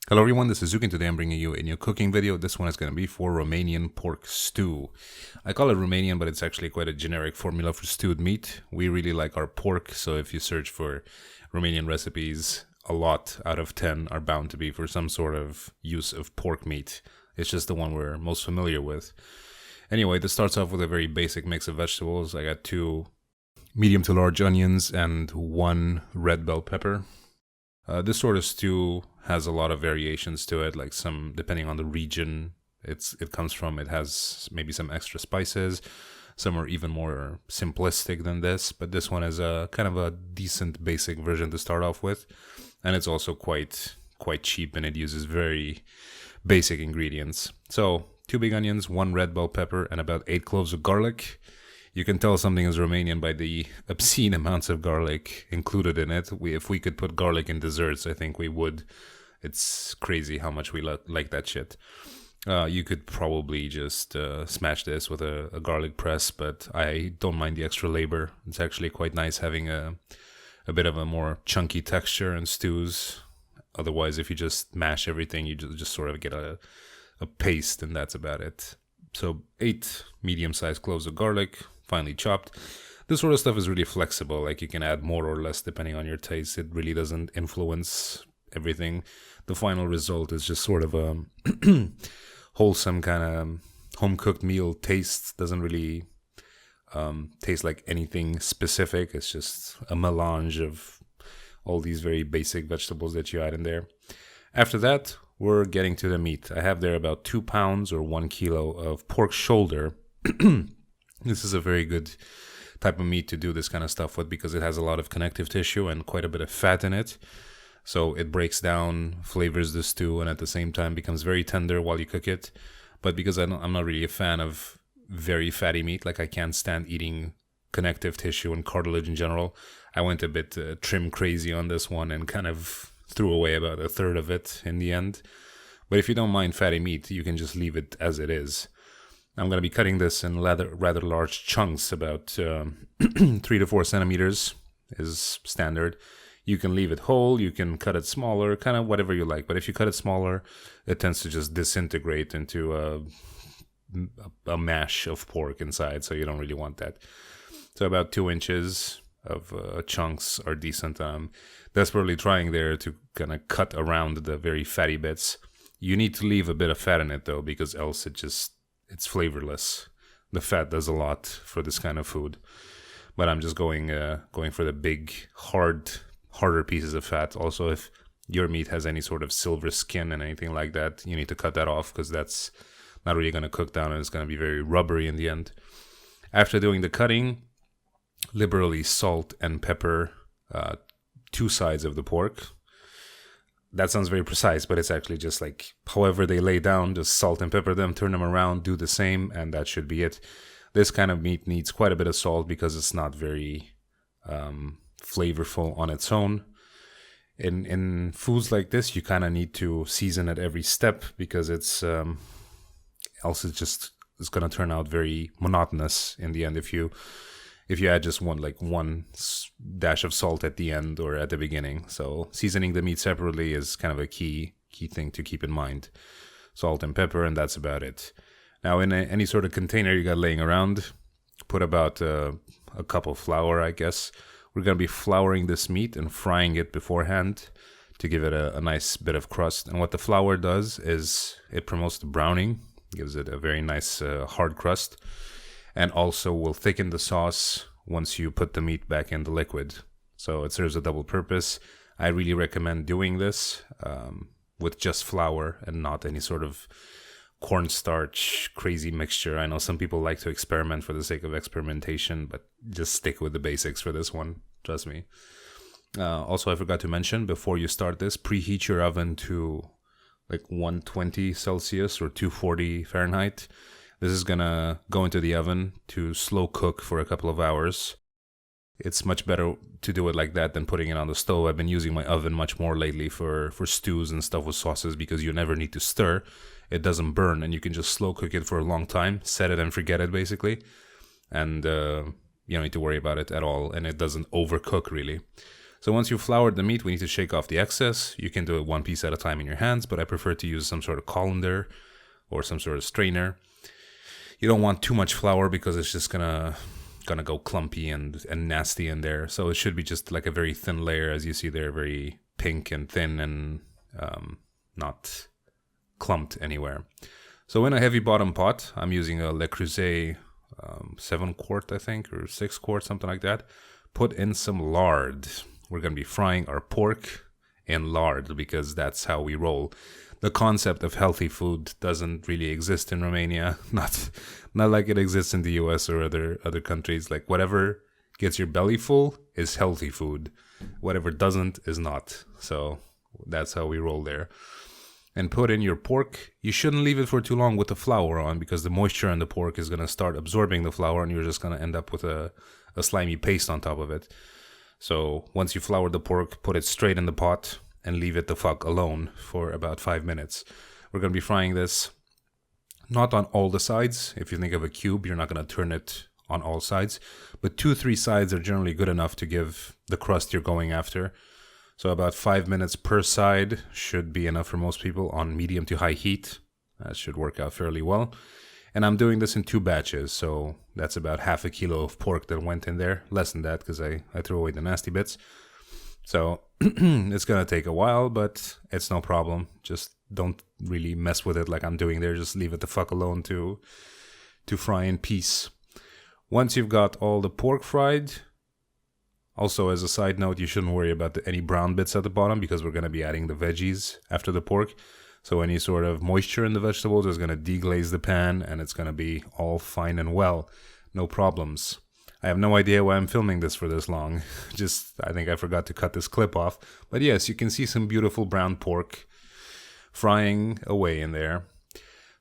Hello everyone, this is Zooc and today I'm bringing you a new cooking video. This one is going to be for Romanian pork stew. I call it Romanian, but it's actually quite a generic formula for stewed meat. We really like our pork, so if you search for Romanian recipes, a lot out of 10 are bound to be for some sort of use of pork meat. It's just the one we're most familiar with. Anyway, this starts off with a very basic mix of vegetables. I got 2 medium to large onions and 1 red bell pepper. This sort of stew has a lot of variations to it, like some, depending on the region it comes from, it has maybe some extra spices. Some are even more simplistic than this, but this one is a kind of a decent basic version to start off with. And it's also quite cheap, and it uses very basic ingredients. So 2 big onions, 1 red bell pepper, and about 8 cloves of garlic. You can tell something is Romanian by the obscene amounts of garlic included in it. If we could put garlic in desserts, I think we would. It's crazy how much we like that shit. You could probably just smash this with a garlic press, but I don't mind the extra labor. It's actually quite nice having a bit of a more chunky texture in stews. Otherwise, if you just mash everything, you just sort of get a paste, and that's about it. So 8 medium-sized cloves of garlic, finely chopped. This sort of stuff is really flexible, like you can add more or less depending on your taste. It really doesn't influence everything. The final result is just sort of a wholesome kind of home-cooked meal taste. Doesn't really taste like anything specific. It's just a melange of all these very basic vegetables that you add in there. After that, we're getting to the meat. I have there about 2 pounds or 1 kilo of pork shoulder. This is a very good type of meat to do this kind of stuff with because it has a lot of connective tissue and quite a bit of fat in it. So it breaks down, flavors the stew, and at the same time becomes very tender while you cook it. But because I'm not really a fan of very fatty meat, like I can't stand eating connective tissue and cartilage in general, I went a bit trim crazy on this one and kind of threw away about a third of it in the end. But if you don't mind fatty meat, you can just leave it as it is. I'm going to be cutting this in rather large chunks, about 3 to 4 centimeters is standard. You can leave it whole, you can cut it smaller, kind of whatever you like. But if you cut it smaller, it tends to just disintegrate into a mash of pork inside, so you don't really want that. So about 2 inches of chunks are decent. Desperately trying there to kind of cut around the very fatty bits. You need to leave a bit of fat in it though, because else it's flavorless. The fat does a lot for this kind of food. But I'm just going for the big, harder pieces of fat. Also, if your meat has any sort of silver skin and anything like that, you need to cut that off because that's not really going to cook down and it's going to be very rubbery in the end. After doing the cutting, liberally salt and pepper 2 sides of the pork. That sounds very precise, but it's actually just like however they lay down, just salt and pepper them, turn them around, do the same, and that should be it. This kind of meat needs quite a bit of salt because it's not very flavorful on its own. In foods like this, you kind of need to season at every step because it's else it's going to turn out very monotonous in the end if you add just one dash of salt at the end or at the beginning. So seasoning the meat separately is kind of a key thing to keep in mind. Salt and pepper, and that's about it. Now in any sort of container you got laying around, put about a cup of flour, I guess. We're going to be flouring this meat and frying it beforehand to give it a nice bit of crust. And what the flour does is it promotes the browning, gives it a very nice hard crust, and also will thicken the sauce once you put the meat back in the liquid. So it serves a double purpose. I really recommend doing this with just flour and not any sort of cornstarch crazy mixture. I know some people like to experiment for the sake of experimentation, but just stick with the basics for this one. Trust me. Also, I forgot to mention, before you start this, preheat your oven to like 120 Celsius or 240 Fahrenheit. This is gonna go into the oven to slow cook for a couple of hours. It's much better to do it like that than putting it on the stove. I've been using my oven much more lately for stews and stuff with sauces because you never need to stir. It doesn't burn and you can just slow cook it for a long time. Set it and forget it basically. And you don't need to worry about it at all. And it doesn't overcook really. So once you've floured the meat, we need to shake off the excess. You can do it one piece at a time in your hands, but I prefer to use some sort of colander or some sort of strainer. You don't want too much flour because it's just gonna go clumpy and nasty in there. So it should be just like a very thin layer, as you see there, very pink and thin and not clumped anywhere. So in a heavy bottom pot, I'm using a Le Creuset 7 quart, I think, or 6 quart, something like that. Put in some lard. We're going to be frying our pork in lard because that's how we roll. The concept of healthy food doesn't really exist in Romania. Not like it exists in the US or other countries. Like whatever gets your belly full is healthy food. Whatever doesn't is not. So that's how we roll there. And put in your pork. You shouldn't leave it for too long with the flour on because the moisture in the pork is going to start absorbing the flour and you're just going to end up with a slimy paste on top of it. So once you flour the pork, put it straight in the pot and leave it the fuck alone for about 5 minutes. We're going to be frying this not on all the sides. If you think of a cube, you're not going to turn it on all sides. But 2-3 sides are generally good enough to give the crust you're going after. So about 5 minutes per side should be enough for most people on medium to high heat. That should work out fairly well. And I'm doing this in 2 batches, so that's about half a kilo of pork that went in there. Less than that, because I threw away the nasty bits. So it's going to take a while, but it's no problem. Just don't really mess with it like I'm doing there. Just leave it the fuck alone to fry in peace. Once you've got all the pork fried, also as a side note, you shouldn't worry about any brown bits at the bottom because we're going to be adding the veggies after the pork. So any sort of moisture in the vegetables is going to deglaze the pan and it's going to be all fine and well. No problems. I have no idea why I'm filming this for this long. I think I forgot to cut this clip off. But yes, you can see some beautiful brown pork frying away in there.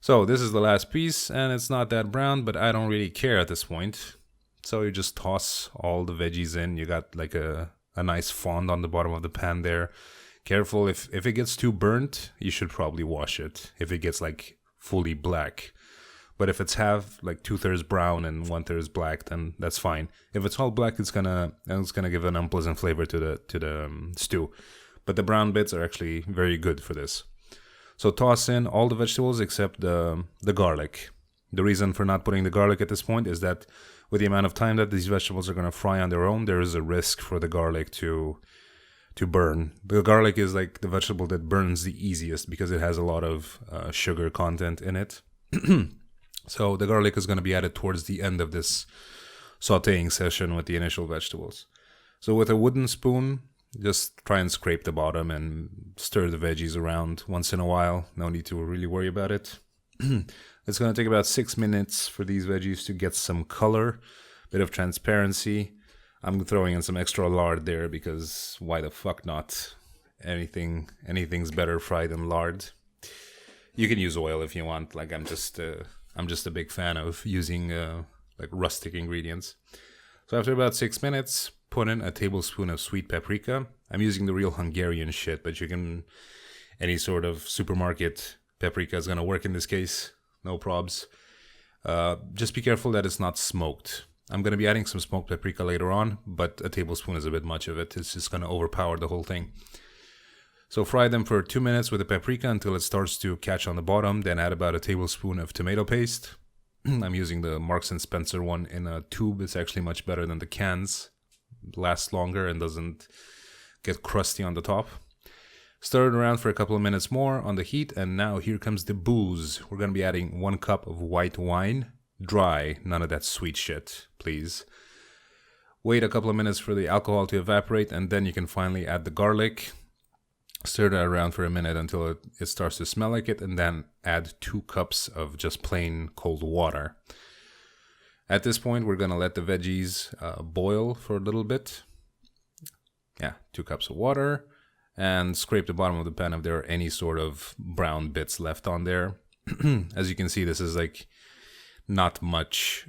So this is the last piece and it's not that brown, but I don't really care at this point. So you just toss all the veggies in. You got like a nice fond on the bottom of the pan there. Careful, if it gets too burnt, you should probably wash it. If it gets like fully black. But if it's half, like 2/3 brown and 1/3 black, then that's fine. If it's all black, it's gonna give an unpleasant flavor to the stew. But the brown bits are actually very good for this. So toss in all the vegetables except the garlic. The reason for not putting the garlic at this point is that with the amount of time that these vegetables are going to fry on their own, there is a risk for the garlic to burn. The garlic is like the vegetable that burns the easiest because it has a lot of sugar content in it. So the garlic is going to be added towards the end of this sauteing session with the initial vegetables. So with a wooden spoon, just try and scrape the bottom and stir the veggies around once in a while. No need to really worry about it. It's going to take about 6 minutes for these veggies to get some color, bit of transparency. I'm throwing in some extra lard there because why the fuck not? Anything's better fried than lard. You can use oil if you want. Like I'm just a big fan of using like rustic ingredients. So after about 6 minutes, put in a tablespoon of sweet paprika. I'm using the real Hungarian shit, but you can any sort of supermarket paprika is gonna work in this case. No probs. Just be careful that it's not smoked. I'm going to be adding some smoked paprika later on, but a tablespoon is a bit much of it. It's just going to overpower the whole thing. So fry them for 2 minutes with the paprika until it starts to catch on the bottom. Then add about a tablespoon of tomato paste. I'm using the Marks & Spencer one in a tube. It's actually much better than the cans. It lasts longer and doesn't get crusty on the top. Stir it around for a couple of minutes more on the heat, and now here comes the booze. We're going to be adding 1 cup of white wine. Dry, none of that sweet shit, please. Wait a couple of minutes for the alcohol to evaporate, and then you can finally add the garlic. Stir that around for a minute until it starts to smell like it, and then add 2 cups of just plain cold water. At this point, we're going to let the veggies boil for a little bit. Yeah, 2 cups of water. And scrape the bottom of the pan if there are any sort of brown bits left on there. As you can see, this is like not much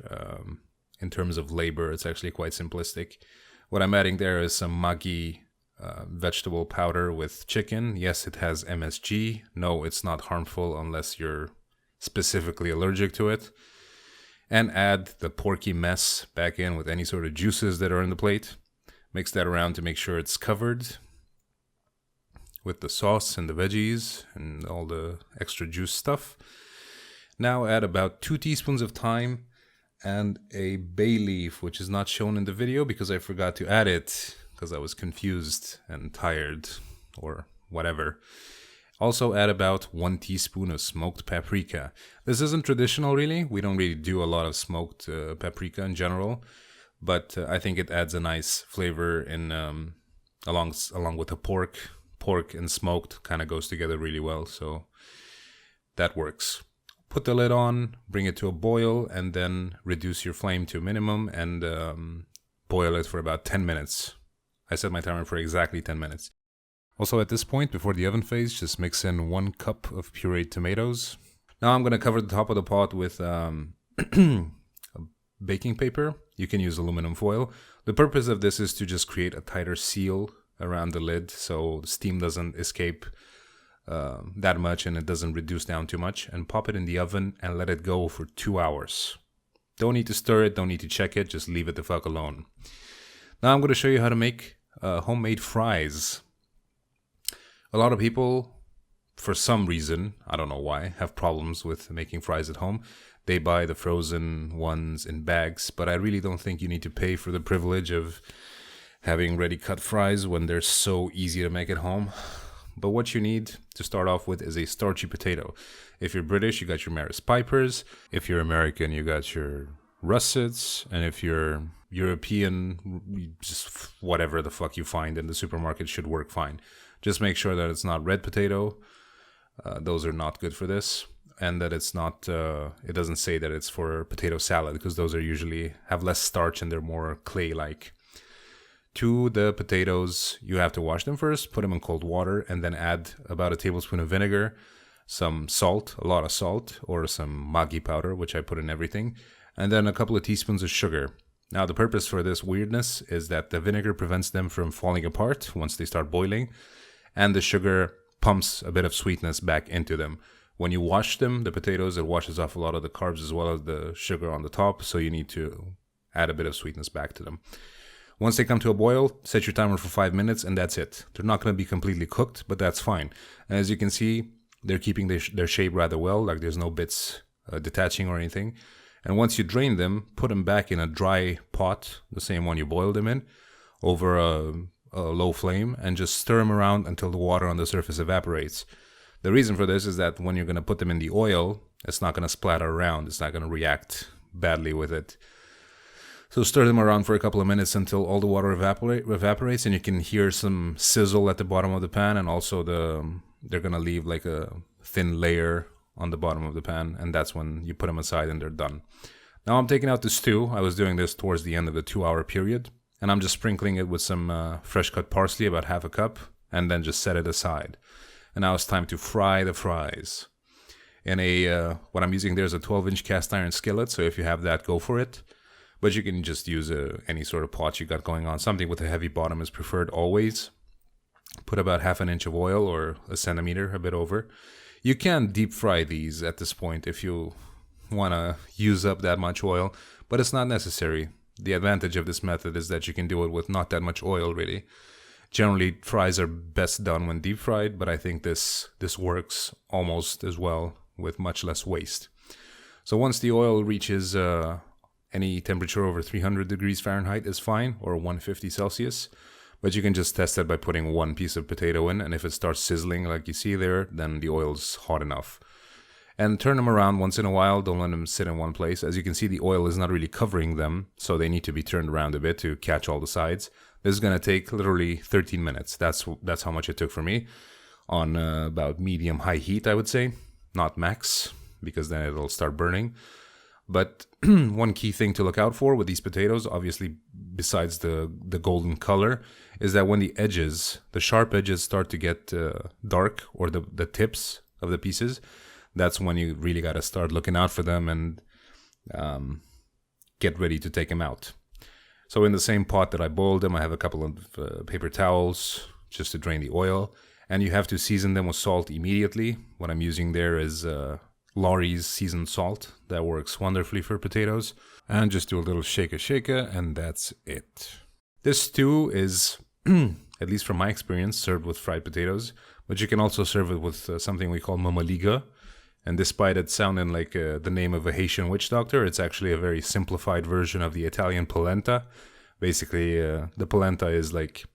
in terms of labor. It's actually quite simplistic. What I'm adding there is some Maggi vegetable powder with chicken. Yes, it has MSG. No, it's not harmful unless you're specifically allergic to it. And add the porky mess back in with any sort of juices that are in the plate. Mix that around to make sure it's covered with the sauce and the veggies and all the extra juice stuff. Now add about 2 teaspoons of thyme and a bay leaf, which is not shown in the video because I forgot to add it because I was confused and tired or whatever. Also add about 1 teaspoon of smoked paprika. This isn't traditional really. We don't really do a lot of smoked paprika in general, but I think it adds a nice flavor in along with the pork. Pork and smoked kind of goes together really well, so that works. Put the lid on, bring it to a boil, and then reduce your flame to a minimum and boil it for about 10 minutes. I set my timer for exactly 10 minutes. Also at this point, before the oven phase, just mix in 1 cup of pureed tomatoes. Now I'm going to cover the top of the pot with baking paper. You can use aluminum foil. The purpose of this is to just create a tighter seal around the lid so the steam doesn't escape that much and it doesn't reduce down too much. And pop it in the oven and let it go for 2 hours. Don't need to stir it, don't need to check it, just leave it the fuck alone. Now I'm going to show you how to make homemade fries. A lot of people, for some reason, I don't know why, have problems with making fries at home. They buy the frozen ones in bags, but I really don't think you need to pay for the privilege of having ready cut fries when they're so easy to make at home. But what you need to start off with is a starchy potato. If you're British, you got your Maris Pipers. If you're American, you got your russets. And if you're European, just whatever the fuck you find in the supermarket should work fine. Just make sure that it's not red potato. Those are not good for this. And that it's not, it doesn't say that it's for potato salad because those are usually have less starch and they're more clay-like. To the potatoes, you have to wash them first, put them in cold water, and then add about a tablespoon of vinegar, some salt, a lot of salt, or some Maggi powder, which I put in everything, and then a couple of teaspoons of sugar. Now, the purpose for this weirdness is that the vinegar prevents them from falling apart once they start boiling, and the sugar pumps a bit of sweetness back into them. When you wash them, the potatoes, it washes off a lot of the carbs as well as the sugar on the top, so you need to add a bit of sweetness back to them. Once they come to a boil, set your timer for 5 minutes and that's it. They're not going to be completely cooked, but that's fine. And as you can see, they're keeping their shape rather well, like there's no bits detaching or anything. And once you drain them, put them back in a dry pot, the same one you boiled them in, over a low flame, and just stir them around until the water on the surface evaporates. The reason for this is that when you're going to put them in the oil, it's not going to splatter around. It's not going to react badly with it. So stir them around for a couple of minutes until all the water evaporates and you can hear some sizzle at the bottom of the pan, and also they're going to leave like a thin layer on the bottom of the pan, and that's when you put them aside and they're done. Now I'm taking out the stew. I was doing this towards the end of the 2-hour period, and I'm just sprinkling it with some fresh cut parsley, about half a cup, and then just set it aside. And now it's time to fry the fries. In what I'm using there is a 12-inch cast iron skillet, so if you have that, go for it. But you can just use any sort of pot you got going on. Something with a heavy bottom is preferred always. Put about half an inch of oil or a centimeter, a bit over. You can deep fry these at this point if you want to use up that much oil, but it's not necessary. The advantage of this method is that you can do it with not that much oil, really. Generally, fries are best done when deep fried, but I think this works almost as well with much less waste. So once the oil reaches any temperature over 300 degrees Fahrenheit is fine, or 150 Celsius. But you can just test it by putting 1 piece of potato in, and if it starts sizzling like you see there, then the oil's hot enough. And turn them around once in a while, don't let them sit in one place. As you can see, the oil is not really covering them, so they need to be turned around a bit to catch all the sides. This is going to take literally 13 minutes. That's how much it took for me, on about medium-high heat, I would say. Not max, because then it'll start burning. But one key thing to look out for with these potatoes, obviously besides the golden color, is that when the edges, the sharp edges start to get dark, or the tips of the pieces, that's when you really got to start looking out for them and get ready to take them out. So in the same pot that I boiled them, I have a couple of paper towels just to drain the oil. And you have to season them with salt immediately. What I'm using there is Lard's seasoned salt. That works wonderfully for potatoes. And just do a little shaka, and that's it. This stew is, at least from my experience, served with fried potatoes, but you can also serve it with something we call Mamaliga. And despite it sounding like the name of a Haitian witch doctor, it's actually a very simplified version of the Italian polenta. Basically, the polenta is like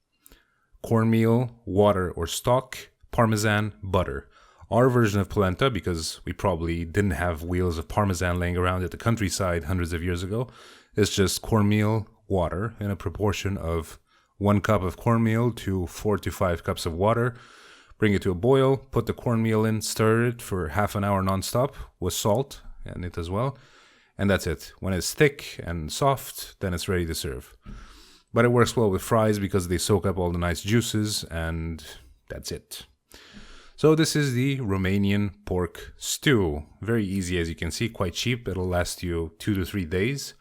cornmeal, water or stock, parmesan, butter. Our version of polenta, because we probably didn't have wheels of parmesan laying around at the countryside hundreds of years ago, is just cornmeal, water in a proportion of 1 cup of cornmeal to 4 to 5 cups of water. Bring it to a boil, put the cornmeal in, stir it for half an hour non-stop with salt in it as well. And that's it. When it's thick and soft, then it's ready to serve. But it works well with fries because they soak up all the nice juices, and that's it. So this is the Romanian pork stew. Very easy, as you can see, quite cheap. It'll last you 2 to 3 days.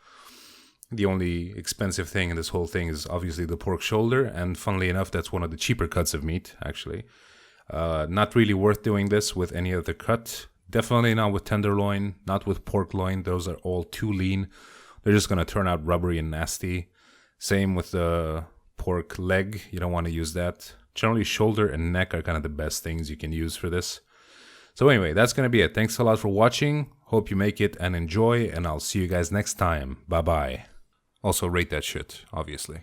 The only expensive thing in this whole thing is obviously the pork shoulder, and funnily enough, that's one of the cheaper cuts of meat, actually. Not really worth doing this with any other cut. Definitely not with tenderloin, not with pork loin. Those are all too lean. They're just going to turn out rubbery and nasty. Same with the pork leg. You don't want to use that. Generally, shoulder and neck are kind of the best things you can use for this. So anyway, that's going to be it. Thanks a lot for watching. Hope you make it and enjoy, and I'll see you guys next time. Bye-bye. Also, rate that shit, obviously.